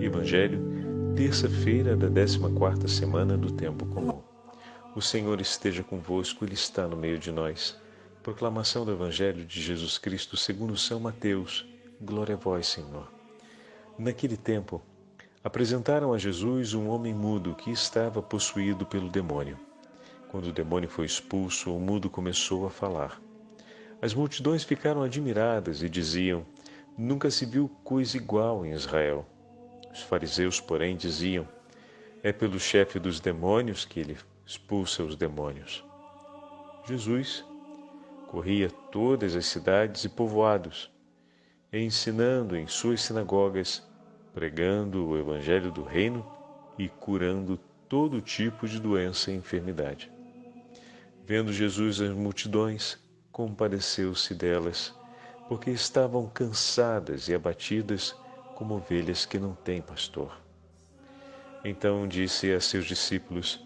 Evangelho, terça-feira da 14ª semana do Tempo Comum. O Senhor esteja convosco, Ele está no meio de nós. Proclamação do Evangelho de Jesus Cristo segundo São Mateus. Glória a vós, Senhor. Naquele tempo, apresentaram a Jesus um homem mudo que estava possuído pelo demônio. Quando o demônio foi expulso, o mudo começou a falar. As multidões ficaram admiradas e diziam: nunca se viu coisa igual em Israel. Os fariseus, porém, diziam: é pelo chefe dos demônios que ele expulsa os demônios. Jesus corria todas as cidades e povoados, ensinando em suas sinagogas, pregando o evangelho do reino e curando todo tipo de doença e enfermidade. Vendo Jesus as multidões, compadeceu-se delas, porque estavam cansadas e abatidas como ovelhas que não têm pastor. Então disse a seus discípulos: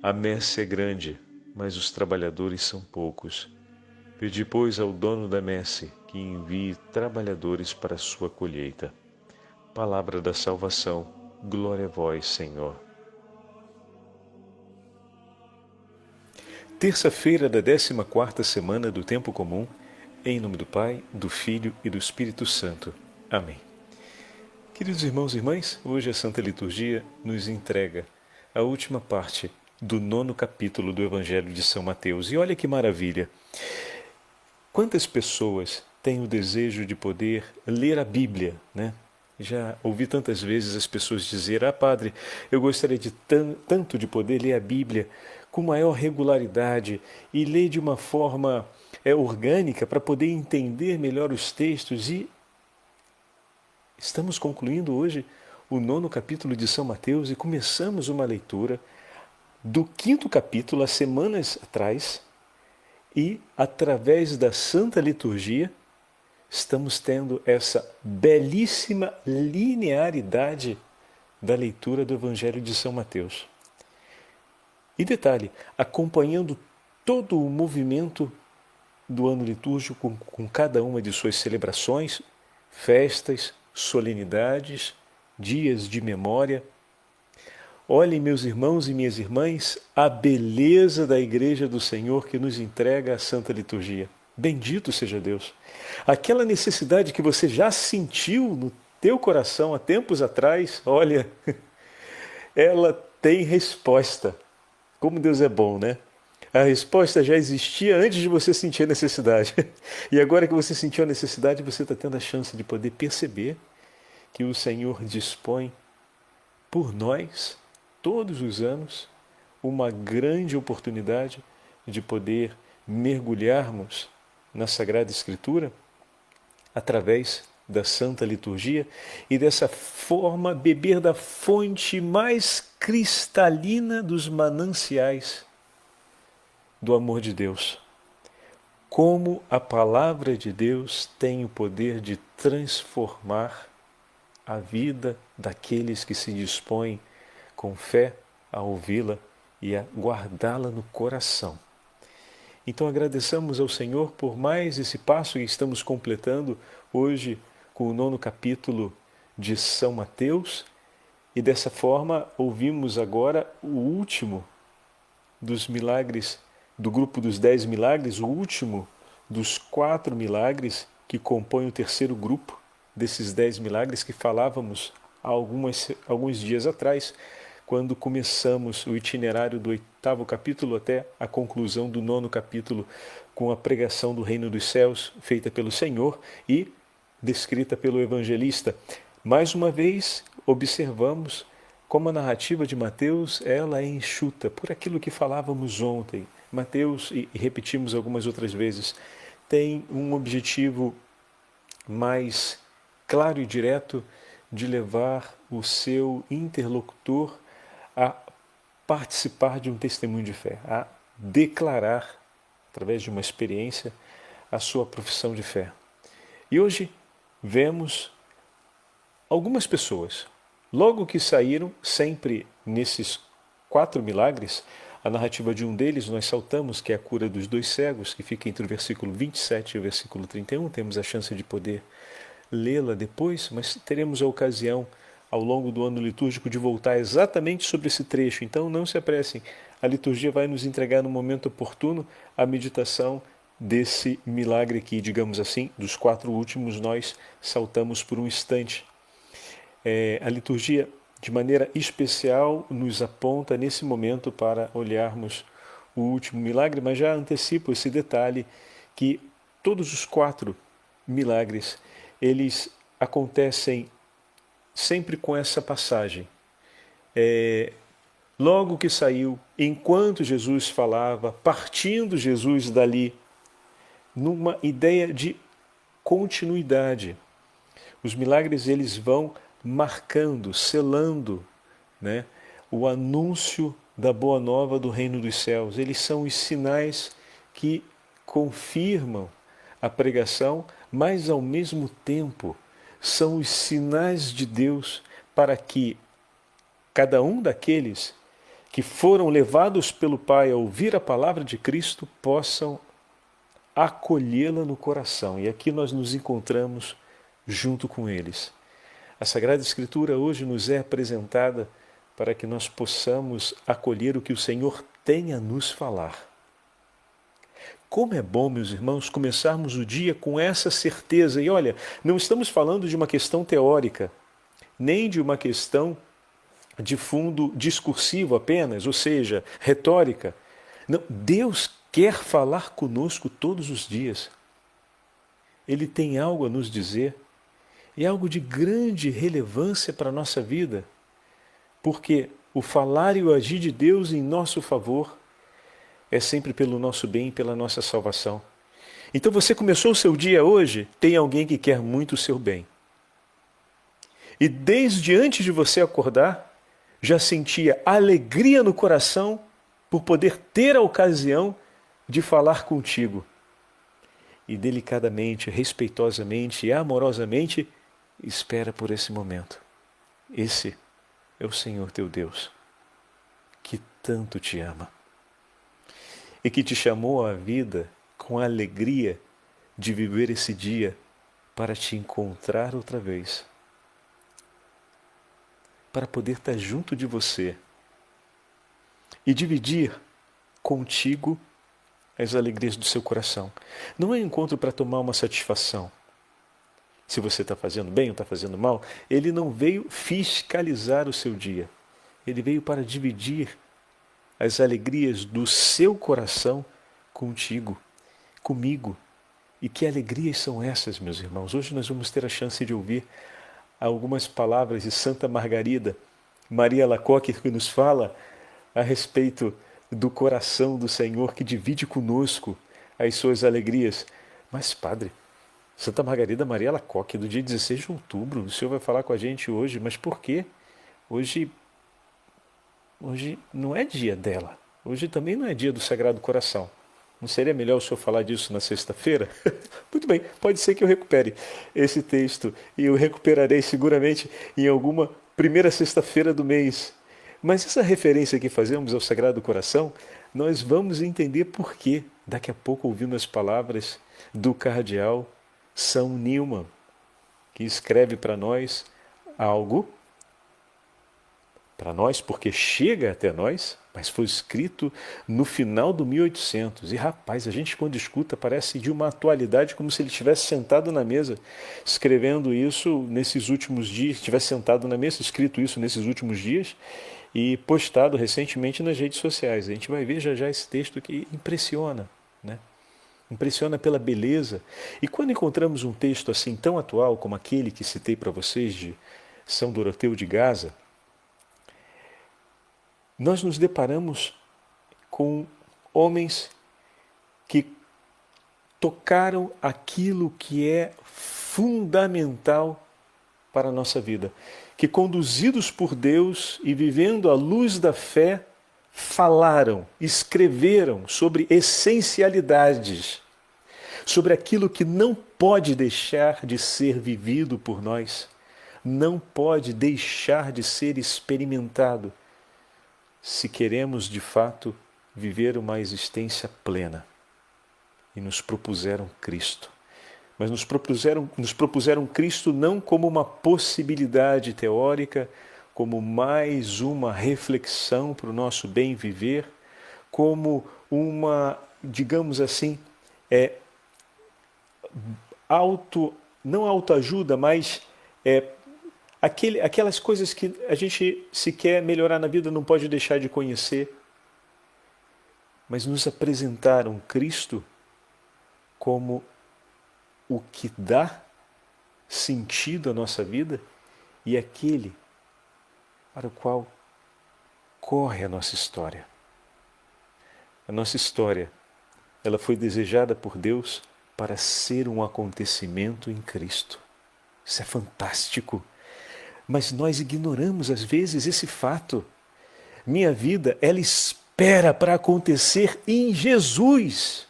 a messe é grande, mas os trabalhadores são poucos. Pedi, pois, ao dono da messe que envie trabalhadores para a sua colheita. Palavra da salvação, glória a vós, Senhor. Terça-feira da 14ª semana do Tempo Comum, em nome do Pai, do Filho e do Espírito Santo. Amém. Queridos irmãos e irmãs, hoje a Santa Liturgia nos entrega a última parte do 9º capítulo do Evangelho de São Mateus. E olha que maravilha! Quantas pessoas têm o desejo de poder ler a Bíblia, né? Já ouvi tantas vezes as pessoas dizer: padre, eu gostaria de tanto de poder ler a Bíblia com maior regularidade e ler de uma forma orgânica para poder entender melhor os textos. E estamos concluindo hoje o 9º capítulo de São Mateus e começamos uma leitura do 5º capítulo há semanas atrás e, através da Santa Liturgia, estamos tendo essa belíssima linearidade da leitura do Evangelho de São Mateus. E detalhe, acompanhando todo o movimento do ano litúrgico com cada uma de suas celebrações, festas, solenidades, dias de memória. Olhem, meus irmãos e minhas irmãs, a beleza da Igreja do Senhor que nos entrega a Santa Liturgia. Bendito seja Deus. Aquela necessidade que você já sentiu no teu coração há tempos atrás, olha, ela tem resposta. Como Deus é bom, né? A resposta já existia antes de você sentir a necessidade. E agora que você sentiu a necessidade, você está tendo a chance de poder perceber que o Senhor dispõe por nós, todos os anos, uma grande oportunidade de poder mergulharmos na Sagrada Escritura através da Santa Liturgia e dessa forma beber da fonte mais cristalina dos mananciais do amor de Deus. Como a palavra de Deus tem o poder de transformar a vida daqueles que se dispõem com fé a ouvi-la e a guardá-la no coração. Então agradeçamos ao Senhor por mais esse passo que estamos completando hoje com o 9º capítulo de São Mateus, e dessa forma ouvimos agora o último dos milagres, do grupo dos 10 milagres, o último dos 4 milagres que compõem o terceiro grupo desses 10 milagres que falávamos há alguns dias atrás, quando começamos o itinerário do 8º capítulo até a conclusão do 9º capítulo, com a pregação do reino dos céus feita pelo Senhor e descrita pelo evangelista. Mais uma vez, observamos como a narrativa de Mateus ela é enxuta por aquilo que falávamos ontem. Mateus, e repetimos algumas outras vezes, tem um objetivo mais claro e direto de levar o seu interlocutor a participar de um testemunho de fé, a declarar, através de uma experiência, a sua profissão de fé. E hoje vemos algumas pessoas, logo que saíram, sempre nesses 4 milagres, a narrativa de um deles nós saltamos, que é a cura dos 2 cegos, que fica entre o versículo 27 e o versículo 31, temos a chance de poder lê-la depois, mas teremos a ocasião, ao longo do ano litúrgico de voltar exatamente sobre esse trecho, então não se apressem. A liturgia vai nos entregar no momento oportuno a meditação desse milagre aqui, digamos assim, dos 4 últimos nós saltamos por um instante. A liturgia, de maneira especial, nos aponta nesse momento para olharmos o último milagre, mas já antecipo esse detalhe que todos os 4 milagres, eles acontecem sempre com essa passagem. Logo que saiu, enquanto Jesus falava, partindo Jesus dali, numa ideia de continuidade. Os milagres, eles vão marcando, selando, né, o anúncio da boa nova do reino dos céus. Eles são os sinais que confirmam a pregação, mas ao mesmo tempo são os sinais de Deus para que cada um daqueles que foram levados pelo Pai a ouvir a palavra de Cristo possam acolhê-la no coração. E aqui nós nos encontramos junto com eles. A Sagrada Escritura hoje nos é apresentada para que nós possamos acolher o que o Senhor tem a nos falar. Como é bom, meus irmãos, começarmos o dia com essa certeza. E olha, não estamos falando de uma questão teórica, nem de uma questão de fundo discursivo apenas, ou seja, retórica. Não, Deus quer falar conosco todos os dias. Ele tem algo a nos dizer, e algo de grande relevância para a nossa vida, porque o falar e o agir de Deus em nosso favor é sempre pelo nosso bem e pela nossa salvação. Então você começou o seu dia hoje, tem alguém que quer muito o seu bem. E desde antes de você acordar, já sentia alegria no coração por poder ter a ocasião de falar contigo. E delicadamente, respeitosamente e amorosamente, espera por esse momento. Esse é o Senhor teu Deus, que tanto te ama e que te chamou à vida com a alegria de viver esse dia para te encontrar outra vez, para poder estar junto de você e dividir contigo as alegrias do seu coração. Não é um encontro para tomar uma satisfação. Se você está fazendo bem ou está fazendo mal, ele não veio fiscalizar o seu dia. Ele veio para dividir as alegrias do seu coração contigo, comigo. E que alegrias são essas, meus irmãos? Hoje nós vamos ter a chance de ouvir algumas palavras de Santa Margarida, Maria Alacoque, que nos fala a respeito do coração do Senhor que divide conosco as suas alegrias. Mas, padre, Santa Margarida Maria Alacoque, do dia 16 de outubro, o senhor vai falar com a gente hoje, mas por quê? Hoje não é dia dela. Hoje também não é dia do Sagrado Coração. Não seria melhor o senhor falar disso na sexta-feira? Muito bem, pode ser que eu recupere esse texto e eu recuperarei seguramente em alguma primeira sexta-feira do mês. Mas essa referência que fazemos ao Sagrado Coração, nós vamos entender por quê daqui a pouco ouvindo as palavras do cardeal São Newman, que escreve para nós algo, para nós porque chega até nós, mas foi escrito no final do 1800. E rapaz, a gente quando escuta parece de uma atualidade, como se ele estivesse sentado na mesa, escrevendo isso nesses últimos dias, estivesse sentado na mesa, escrito isso nesses últimos dias, e postado recentemente nas redes sociais. A gente vai ver já esse texto que impressiona, né? Impressiona pela beleza. E quando encontramos um texto assim tão atual como aquele que citei para vocês de São Doroteu de Gaza, nós nos deparamos com homens que tocaram aquilo que é fundamental para a nossa vida, que conduzidos por Deus e vivendo à luz da fé, falaram, escreveram sobre essencialidades, sobre aquilo que não pode deixar de ser vivido por nós, não pode deixar de ser experimentado, se queremos de fato viver uma existência plena. E nos propuseram Cristo. mas nos propuseram Cristo não como uma possibilidade teórica, como mais uma reflexão para o nosso bem viver, como uma, digamos assim, não autoajuda, mas aquelas coisas que a gente, se quer melhorar na vida, não pode deixar de conhecer. Mas nos apresentaram Cristo como o que dá sentido à nossa vida e aquele para o qual corre a nossa história. A nossa história, ela foi desejada por Deus para ser um acontecimento em Cristo. Isso é fantástico. Mas nós ignoramos às vezes esse fato. Minha vida, ela espera para acontecer em Jesus.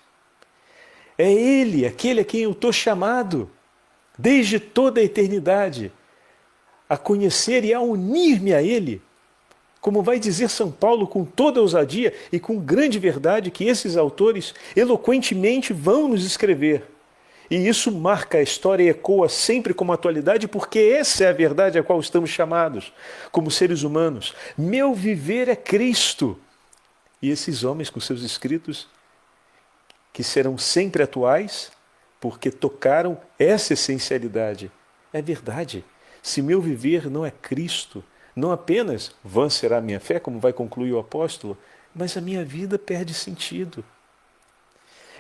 É Ele, aquele a quem eu estou chamado, desde toda a eternidade, a conhecer e a unir-me a Ele. Como vai dizer São Paulo com toda ousadia e com grande verdade que esses autores eloquentemente vão nos escrever. E isso marca a história e ecoa sempre como atualidade, porque essa é a verdade a qual estamos chamados, como seres humanos. Meu viver é Cristo. E esses homens com seus escritos, que serão sempre atuais, porque tocaram essa essencialidade. É verdade. Se meu viver não é Cristo, não apenas vã será a minha fé, como vai concluir o apóstolo, mas a minha vida perde sentido.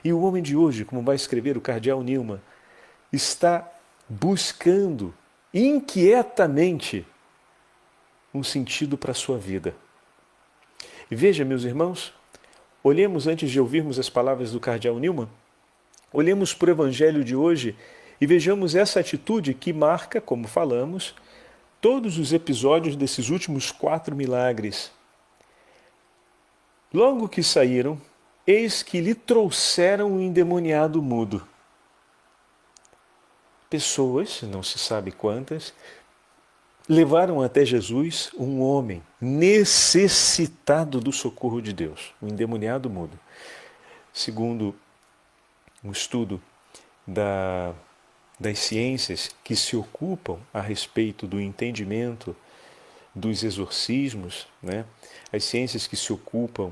E o homem de hoje, como vai escrever o cardeal Newman, está buscando inquietamente um sentido para a sua vida. E veja, meus irmãos, olhemos antes de ouvirmos as palavras do cardeal Newman, olhemos para o evangelho de hoje e vejamos essa atitude que marca, como falamos, todos os episódios desses últimos 4 milagres. Logo que saíram, eis que lhe trouxeram um endemoniado mudo. Pessoas, não se sabe quantas, levaram até Jesus um homem necessitado do socorro de Deus, um endemoniado mudo. Segundo um estudo das ciências que se ocupam a respeito do entendimento dos exorcismos, né? As ciências que se ocupam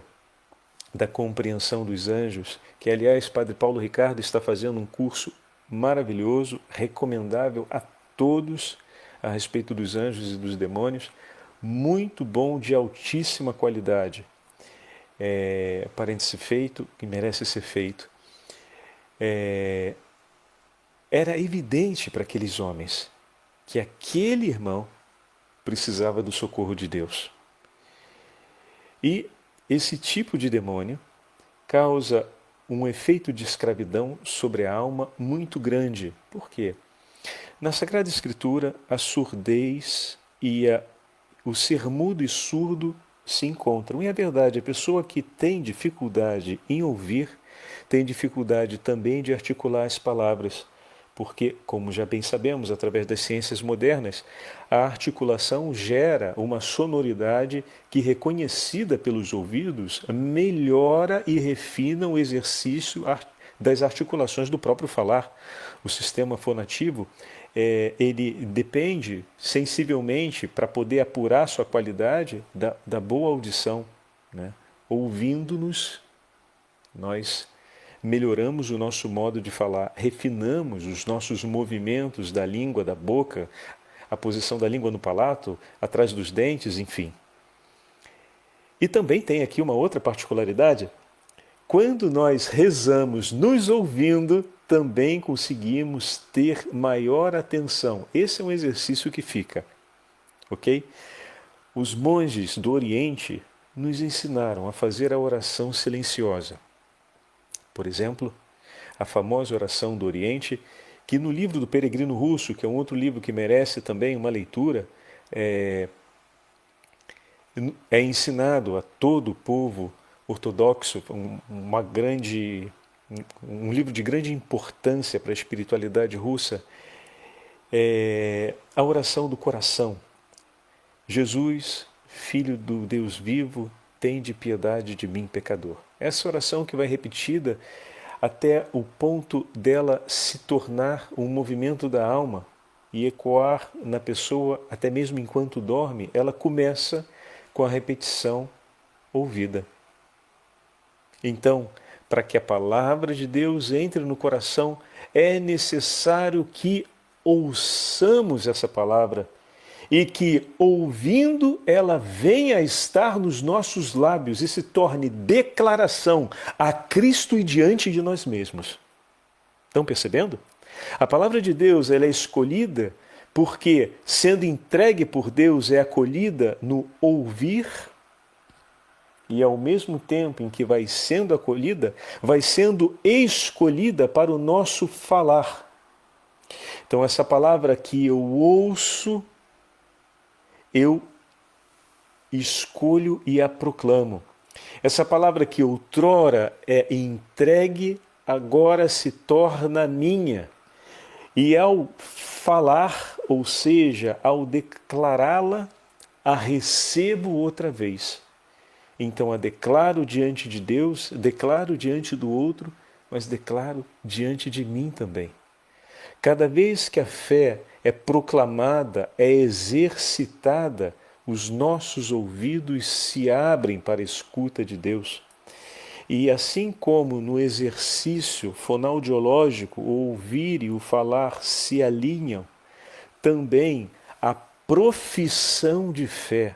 da compreensão dos anjos, que aliás Padre Paulo Ricardo está fazendo um curso maravilhoso, recomendável a todos a respeito dos anjos e dos demônios, muito bom, de altíssima qualidade. Parêntese feito, que merece ser feito. Era evidente para aqueles homens que aquele irmão precisava do socorro de Deus. E esse tipo de demônio causa um efeito de escravidão sobre a alma muito grande. Por quê? Na Sagrada Escritura, a surdez e o ser mudo e surdo se encontram. E é verdade, a pessoa que tem dificuldade em ouvir, tem dificuldade também de articular as palavras. Porque, como já bem sabemos, através das ciências modernas, a articulação gera uma sonoridade que, reconhecida pelos ouvidos, melhora e refina o exercício das articulações do próprio falar. O sistema fonativo, ele depende sensivelmente, para poder apurar sua qualidade, da boa audição, né? Ouvindo-nos, nós melhoramos o nosso modo de falar, refinamos os nossos movimentos da língua, da boca, a posição da língua no palato, atrás dos dentes, enfim. E também tem aqui uma outra particularidade. Quando nós rezamos nos ouvindo, também conseguimos ter maior atenção. Esse é um exercício que fica, ok? Os monges do Oriente nos ensinaram a fazer a oração silenciosa. Por exemplo, a famosa oração do Oriente, que no livro do Peregrino Russo, que é um outro livro que merece também uma leitura, é ensinado a todo o povo ortodoxo, um livro de grande importância para a espiritualidade russa, a oração do coração. Jesus, Filho do Deus vivo, tende piedade de mim, pecador. Essa oração que vai repetida até o ponto dela se tornar um movimento da alma e ecoar na pessoa, até mesmo enquanto dorme, ela começa com a repetição ouvida. Então, para que a palavra de Deus entre no coração, é necessário que ouçamos essa palavra e que, ouvindo, ela venha a estar nos nossos lábios e se torne declaração a Cristo e diante de nós mesmos. Estão percebendo? A palavra de Deus, ela é escolhida porque, sendo entregue por Deus, é acolhida no ouvir e, ao mesmo tempo em que vai sendo acolhida, vai sendo escolhida para o nosso falar. Então, essa palavra que eu ouço, eu escolho e a proclamo. Essa palavra que outrora é entregue, agora se torna minha. E ao falar, ou seja, ao declará-la, a recebo outra vez. Então a declaro diante de Deus, declaro diante do outro, mas declaro diante de mim também. Cada vez que a fé é proclamada, é exercitada, os nossos ouvidos se abrem para a escuta de Deus. E assim como no exercício fonoaudiológico, o ouvir e o falar se alinham, também a profissão de fé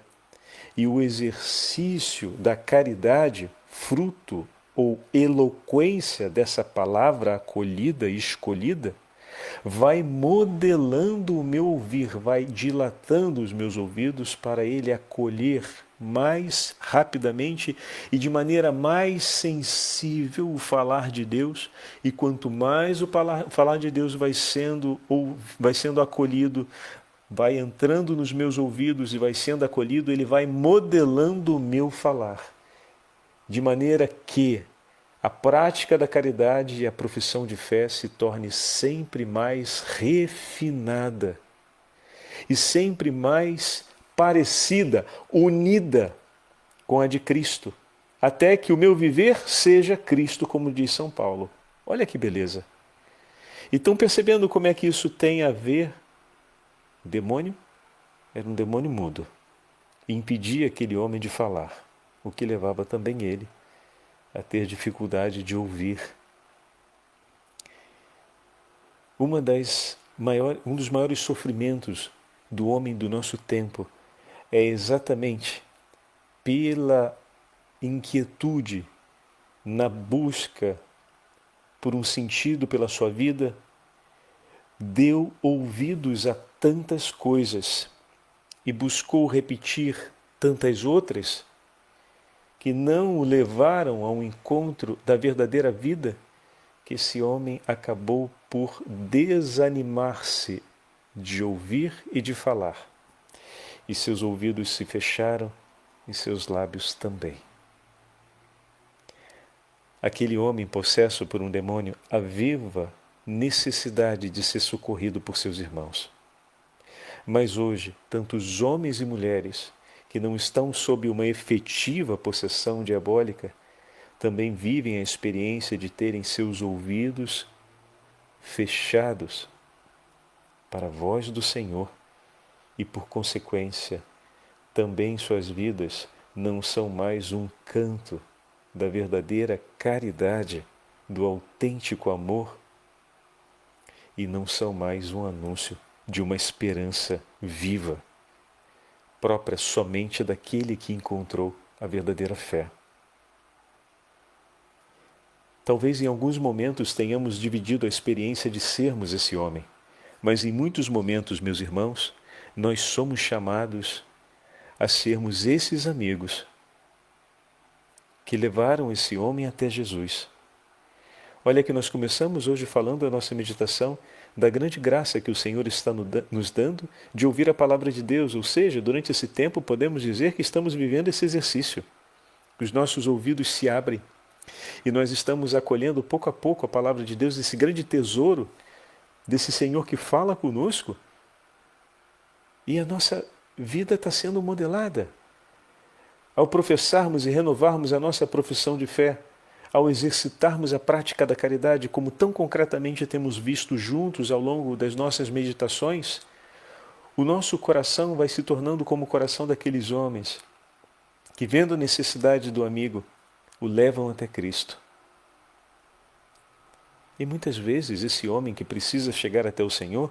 e o exercício da caridade, fruto ou eloquência dessa palavra acolhida e escolhida, vai modelando o meu ouvir, vai dilatando os meus ouvidos para ele acolher mais rapidamente e de maneira mais sensível o falar de Deus. E quanto mais o falar de Deus vai sendo acolhido, vai entrando nos meus ouvidos e vai sendo acolhido, ele vai modelando o meu falar. De maneira que a prática da caridade e a profissão de fé se torne sempre mais refinada e sempre mais parecida, unida com a de Cristo, até que o meu viver seja Cristo, como diz São Paulo. Olha que beleza! E estão percebendo como é que isso tem a ver? O demônio era um demônio mudo e impedia aquele homem de falar, o que levava também ele a ter dificuldade de ouvir. Um dos maiores sofrimentos do homem do nosso tempo é exatamente pela inquietude na busca por um sentido pela sua vida, deu ouvidos a tantas coisas e buscou repetir tantas outras que não o levaram ao encontro da verdadeira vida, que esse homem acabou por desanimar-se de ouvir e de falar. E seus ouvidos se fecharam e seus lábios também. Aquele homem possesso por um demônio a viva necessidade de ser socorrido por seus irmãos. Mas hoje, tantos homens e mulheres que não estão sob uma efetiva possessão diabólica, também vivem a experiência de terem seus ouvidos fechados para a voz do Senhor e, por consequência, também suas vidas não são mais um canto da verdadeira caridade, do autêntico amor, e não são mais um anúncio de uma esperança viva, própria somente daquele que encontrou a verdadeira fé. Talvez em alguns momentos tenhamos dividido a experiência de sermos esse homem, mas em muitos momentos, meus irmãos, nós somos chamados a sermos esses amigos que levaram esse homem até Jesus. Olha que nós começamos hoje falando a nossa meditação da grande graça que o Senhor está nos dando de ouvir a palavra de Deus, ou seja, durante esse tempo podemos dizer que estamos vivendo esse exercício. Os nossos ouvidos se abrem e nós estamos acolhendo pouco a pouco a palavra de Deus, esse grande tesouro desse Senhor que fala conosco, e a nossa vida está sendo modelada. Ao professarmos e renovarmos a nossa profissão de fé, ao exercitarmos a prática da caridade, como tão concretamente temos visto juntos ao longo das nossas meditações, o nosso coração vai se tornando como o coração daqueles homens que, vendo a necessidade do amigo, o levam até Cristo. E muitas vezes esse homem que precisa chegar até o Senhor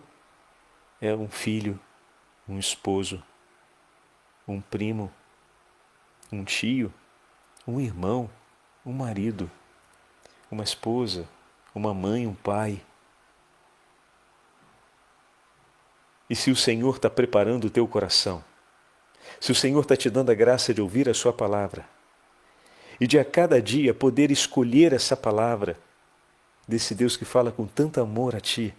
é um filho, um esposo, um primo, um tio, um irmão, um marido, uma esposa, uma mãe, um pai. E se o Senhor está preparando o teu coração, se o Senhor está te dando a graça de ouvir a sua palavra, e de a cada dia poder escolher essa palavra desse Deus que fala com tanto amor a ti,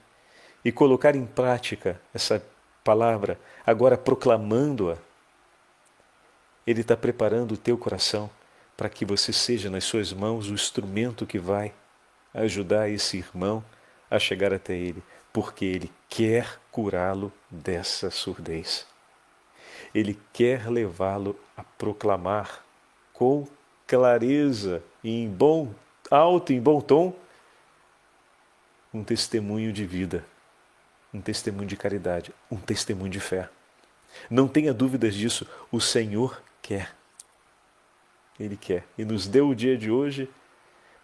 e colocar em prática essa palavra, agora proclamando-a, Ele está preparando o teu coração para que você seja nas suas mãos o instrumento que vai ajudar esse irmão a chegar até Ele, porque Ele quer curá-lo dessa surdez. Ele quer levá-lo a proclamar com clareza e em bom alto, em bom tom, um testemunho de vida, um testemunho de caridade, um testemunho de fé. Não tenha dúvidas disso, o Senhor quer. Ele quer. E nos deu o dia de hoje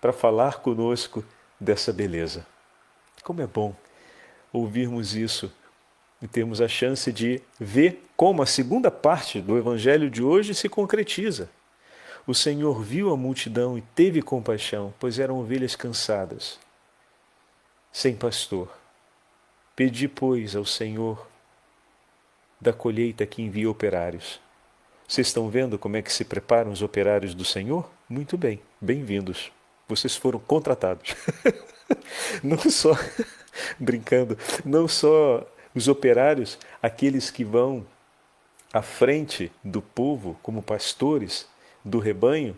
para falar conosco dessa beleza. Como é bom ouvirmos isso e termos a chance de ver como a segunda parte do Evangelho de hoje se concretiza. O Senhor viu a multidão e teve compaixão, pois eram ovelhas cansadas, sem pastor. Pedi, pois, ao Senhor da colheita que envia operários. Vocês estão vendo como é que se preparam os operários do Senhor? Muito bem, bem-vindos. Vocês foram contratados. Não só, brincando, não só os operários, aqueles que vão à frente do povo como pastores do rebanho,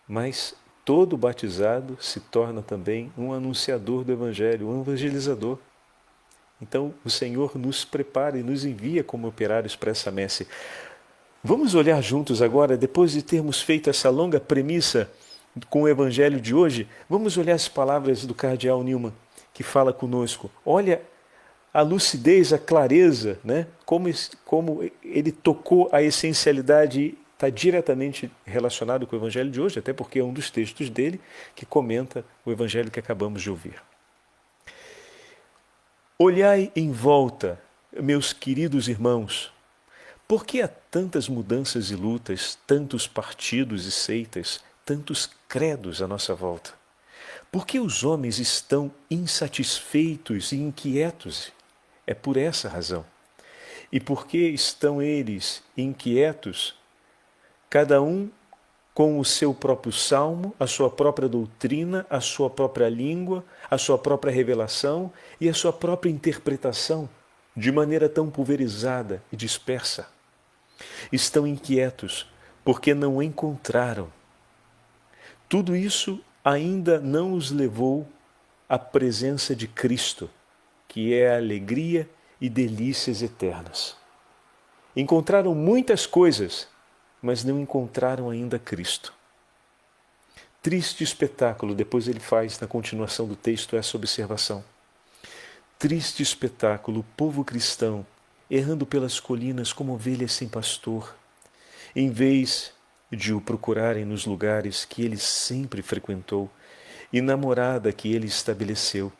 mas todo batizado se torna também um anunciador do Evangelho, um evangelizador. Então o Senhor nos prepara e nos envia como operários para essa messe. Vamos olhar juntos agora, depois de termos feito essa longa premissa com o Evangelho de hoje, vamos olhar as palavras do cardeal Newman, que fala conosco. Olha a lucidez, a clareza, né? Como ele tocou a essencialidade, está diretamente relacionado com o Evangelho de hoje, até porque é um dos textos dele que comenta o Evangelho que acabamos de ouvir. Olhai em volta, meus queridos irmãos, por que há tantas mudanças e lutas, tantos partidos e seitas, tantos credos à nossa volta? Por que os homens estão insatisfeitos e inquietos? É por essa razão. E por que estão eles inquietos, cada um com o seu próprio salmo, a sua própria doutrina, a sua própria língua, a sua própria revelação e a sua própria interpretação, de maneira tão pulverizada e dispersa? Estão inquietos porque não encontraram. Tudo isso ainda não os levou à presença de Cristo, que é a alegria e delícias eternas. Encontraram muitas coisas, mas não encontraram ainda Cristo. Triste espetáculo, depois ele faz na continuação do texto essa observação. Triste espetáculo, o povo cristão, errando pelas colinas como ovelhas sem pastor, em vez de o procurarem nos lugares que ele sempre frequentou e na morada que ele estabeleceu.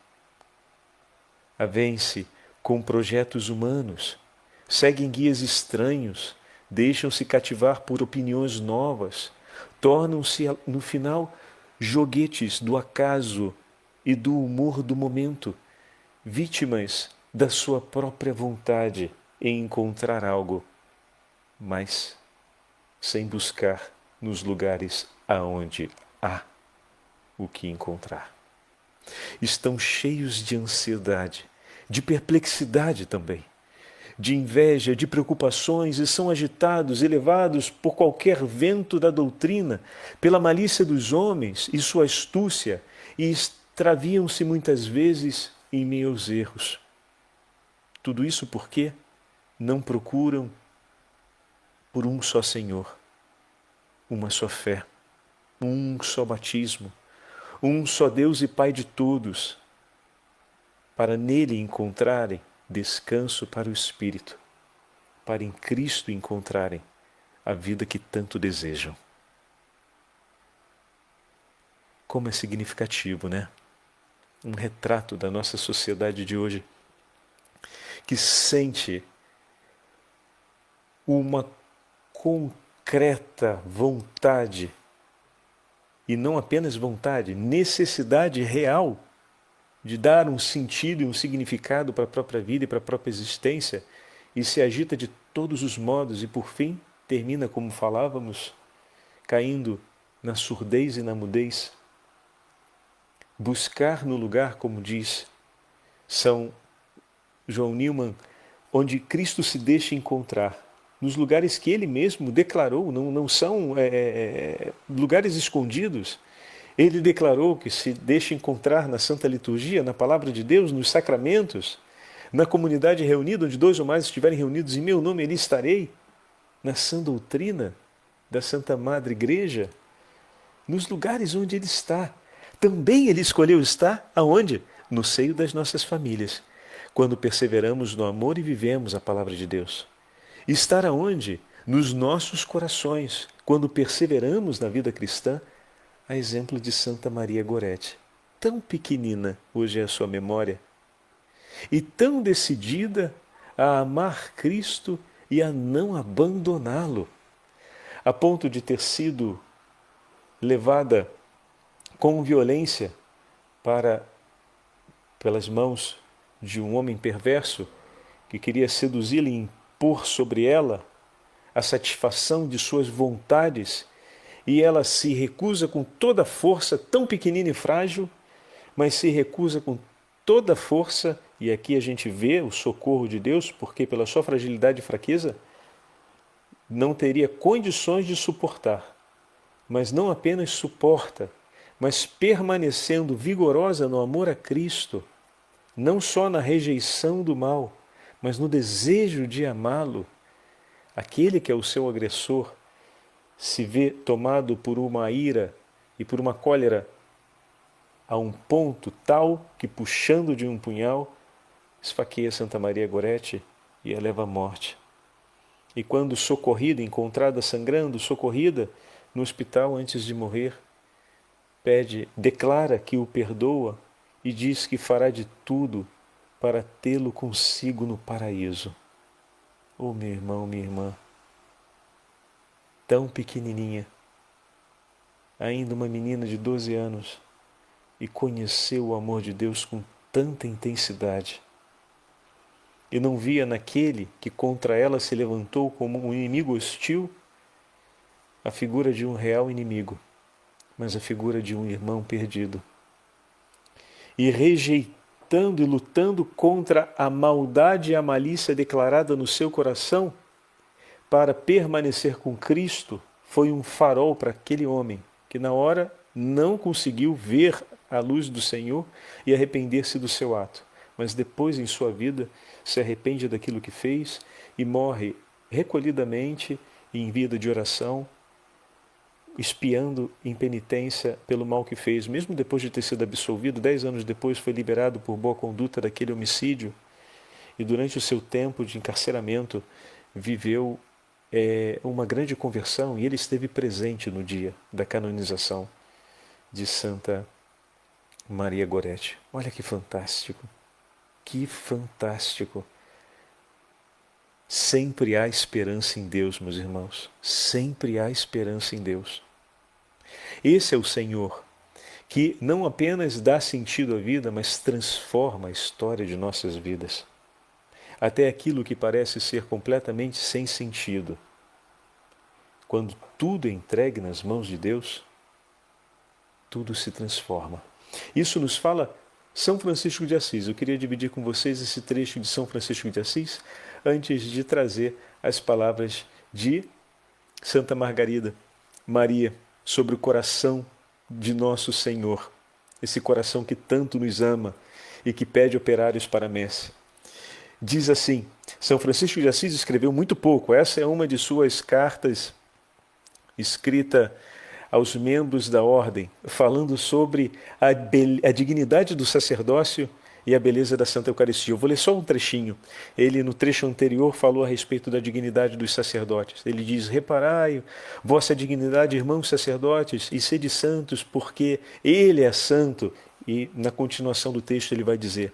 Avêm-se com projetos humanos, seguem guias estranhos, deixam-se cativar por opiniões novas, tornam-se, no final, joguetes do acaso e do humor do momento, vítimas da sua própria vontade em encontrar algo, mas sem buscar nos lugares aonde há o que encontrar. Estão cheios de ansiedade, de perplexidade também, de inveja, de preocupações, e são agitados e levados por qualquer vento da doutrina, pela malícia dos homens e sua astúcia, e extraviam-se muitas vezes em meio aos erros. Tudo isso porque não procuram por um só Senhor, uma só fé, um só batismo, um só Deus e Pai de todos, para nele encontrarem descanso para o espírito, para em Cristo encontrarem a vida que tanto desejam. Como é significativo, né? Um retrato da nossa sociedade de hoje, que sente uma concreta vontade, e não apenas vontade, necessidade real de dar um sentido e um significado para a própria vida e para a própria existência, e se agita de todos os modos e, por fim, termina, como falávamos, caindo na surdez e na mudez. Buscar no lugar, como diz São João Neumann, onde Cristo se deixa encontrar, nos lugares que Ele mesmo declarou, não são lugares escondidos. Ele declarou que se deixa encontrar na Santa Liturgia, na Palavra de Deus, nos sacramentos, na comunidade reunida, onde 2 ou mais estiverem reunidos em meu nome, ali estarei, na sã doutrina da Santa Madre Igreja, nos lugares onde Ele está. Também Ele escolheu estar aonde? No seio das nossas famílias, quando perseveramos no amor e vivemos a Palavra de Deus. Estar aonde? Nos nossos corações, quando perseveramos na vida cristã, a exemplo de Santa Maria Gorete. Tão pequenina hoje é a sua memória, e tão decidida a amar Cristo e a não abandoná-lo, a ponto de ter sido levada com violência pelas mãos de um homem perverso que queria seduzi-la e impor sobre ela a satisfação de suas vontades, e ela se recusa com toda a força, tão pequenina e frágil, mas se recusa com toda a força, e aqui a gente vê o socorro de Deus, porque pela sua fragilidade e fraqueza não teria condições de suportar, mas não apenas suporta, mas permanecendo vigorosa no amor a Cristo, não só na rejeição do mal, mas no desejo de amá-lo. Aquele que é o seu agressor se vê tomado por uma ira e por uma cólera a um ponto tal que, puxando de um punhal, esfaqueia Santa Maria Gorete e a leva à morte. E quando socorrida, encontrada sangrando, socorrida no hospital antes de morrer, declara que o perdoa e diz que fará de tudo para tê-lo consigo no paraíso. Oh, meu irmão, minha irmã, tão pequenininha, ainda uma menina de 12 anos, e conheceu o amor de Deus com tanta intensidade. E não via naquele que contra ela se levantou como um inimigo hostil a figura de um real inimigo, mas a figura de um irmão perdido. E rejeitando e lutando contra a maldade e a malícia declarada no seu coração, para permanecer com Cristo, foi um farol para aquele homem, que na hora não conseguiu ver a luz do Senhor e arrepender-se do seu ato. Mas depois em sua vida se arrepende daquilo que fez e morre recolhidamente e em vida de oração, espiando em penitência pelo mal que fez. Mesmo depois de ter sido absolvido, 10 anos depois foi liberado por boa conduta daquele homicídio, e durante o seu tempo de encarceramento viveu uma grande conversão, e ele esteve presente no dia da canonização de Santa Maria Gorete. Olha que fantástico, que fantástico. Sempre há esperança em Deus, meus irmãos. Sempre há esperança em Deus. Esse é o Senhor que não apenas dá sentido à vida, mas transforma a história de nossas vidas. Até aquilo que parece ser completamente sem sentido. Quando tudo é entregue nas mãos de Deus, tudo se transforma. Isso nos fala São Francisco de Assis. Eu queria dividir com vocês esse trecho de São Francisco de Assis, antes de trazer as palavras de Santa Margarida Maria sobre o coração de nosso Senhor, esse coração que tanto nos ama e que pede operários para a messe. Diz assim: São Francisco de Assis escreveu muito pouco. Essa é uma de suas cartas escrita aos membros da ordem, falando sobre a dignidade do sacerdócio e a beleza da Santa Eucaristia. Eu vou ler só um trechinho. Ele, no trecho anterior, falou a respeito da dignidade dos sacerdotes. Ele diz: reparai vossa dignidade, irmãos sacerdotes, e sede santos, porque Ele é santo. E na continuação do texto ele vai dizer: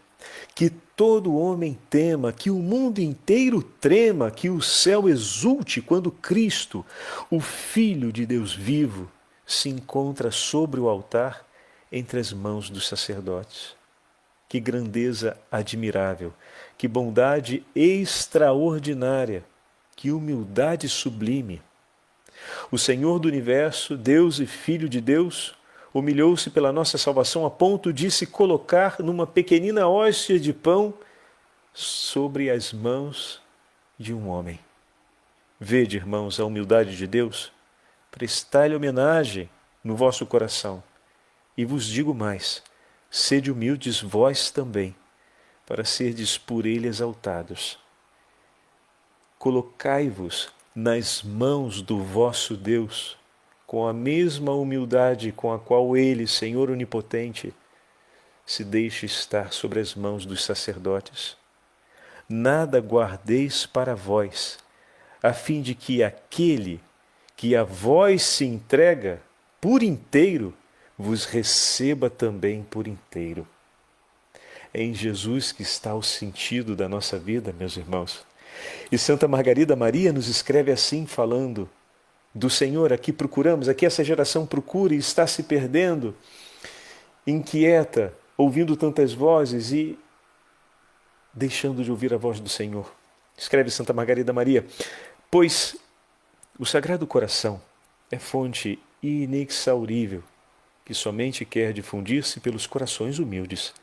que todo homem tema, que o mundo inteiro trema, que o céu exulte quando Cristo, o Filho de Deus vivo, se encontra sobre o altar entre as mãos dos sacerdotes. Que grandeza admirável, que bondade extraordinária, que humildade sublime. O Senhor do Universo, Deus e Filho de Deus, humilhou-se pela nossa salvação a ponto de se colocar numa pequenina hóstia de pão sobre as mãos de um homem. Vede, irmãos, a humildade de Deus, prestai-lhe homenagem no vosso coração. E vos digo mais: sede humildes vós também, para serdes por ele exaltados. Colocai-vos nas mãos do vosso Deus, com a mesma humildade com a qual ele, Senhor onipotente, se deixa estar sobre as mãos dos sacerdotes. Nada guardeis para vós, a fim de que aquele que a vós se entrega por inteiro, vos receba também por inteiro. É em Jesus que está o sentido da nossa vida, meus irmãos. E Santa Margarida Maria nos escreve assim, falando do Senhor. Aqui procuramos, aqui essa geração procura e está se perdendo, inquieta, ouvindo tantas vozes e deixando de ouvir a voz do Senhor. Escreve Santa Margarida Maria: pois o Sagrado Coração é fonte inexaurível, que somente quer difundir-se pelos corações humildes,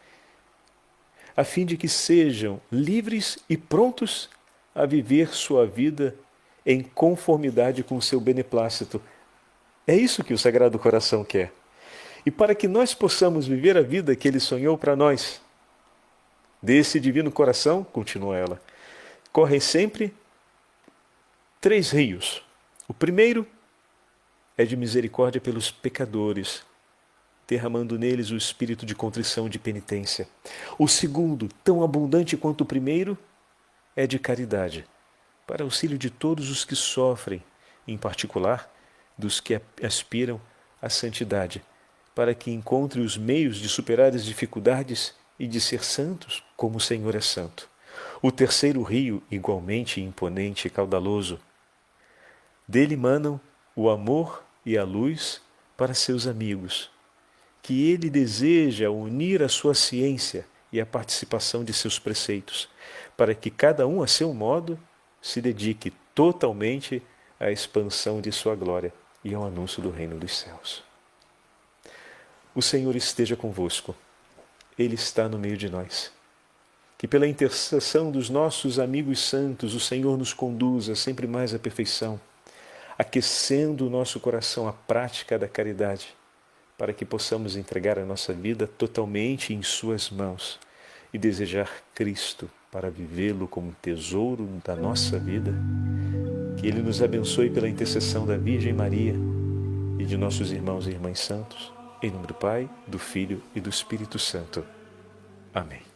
a fim de que sejam livres e prontos a viver sua vida em conformidade com o seu beneplácito. É isso que o Sagrado Coração quer. E para que nós possamos viver a vida que Ele sonhou para nós, desse divino coração, continua ela, correm sempre 3 rios. O primeiro é de misericórdia pelos pecadores, derramando neles o espírito de contrição e de penitência. O segundo, tão abundante quanto o primeiro, é de caridade, para auxílio de todos os que sofrem, em particular dos que aspiram à santidade, para que encontre os meios de superar as dificuldades e de ser santos como o Senhor é santo. O terceiro rio, igualmente imponente e caudaloso, dele manam o amor e a luz para seus amigos, que ele deseja unir a sua ciência e a participação de seus preceitos, para que cada um, a seu modo, se dedique totalmente à expansão de sua glória e ao anúncio do reino dos céus. O Senhor esteja convosco. Ele está no meio de nós. Que pela intercessão dos nossos amigos santos, o Senhor nos conduza sempre mais à perfeição, aquecendo o nosso coração à prática da caridade, para que possamos entregar a nossa vida totalmente em suas mãos e desejar Cristo para vivê-lo como tesouro da nossa vida. Que Ele nos abençoe pela intercessão da Virgem Maria e de nossos irmãos e irmãs santos, em nome do Pai, do Filho e do Espírito Santo. Amém.